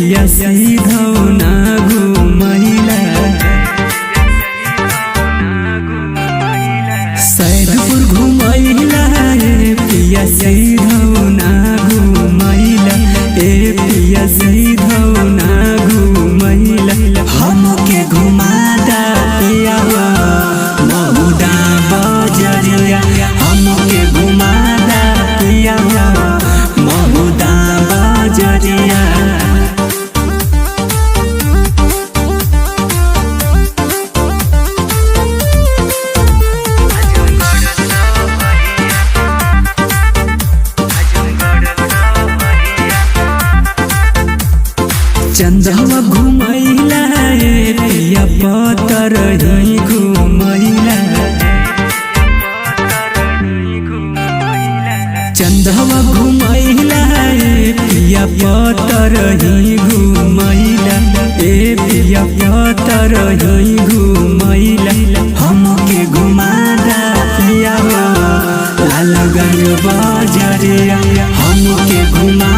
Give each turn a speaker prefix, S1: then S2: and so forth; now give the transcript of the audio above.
S1: पिया सीधौना घुमैला सैदपुर घुमैला पिया सीधौना घुमैला पिया सीधौना घुमैला हमके घुमादा पिया महुदा बजरिया हमके घुमादा पिया महुदा बजरिया चंदवा घुमैला पिया पतर ही घुमैला चंदवा घुमैला पिया पतर ही घुमैला पिया पतर ही घुमैला हमके घुमादा पिया लालगंज बजरिया हमके घुमा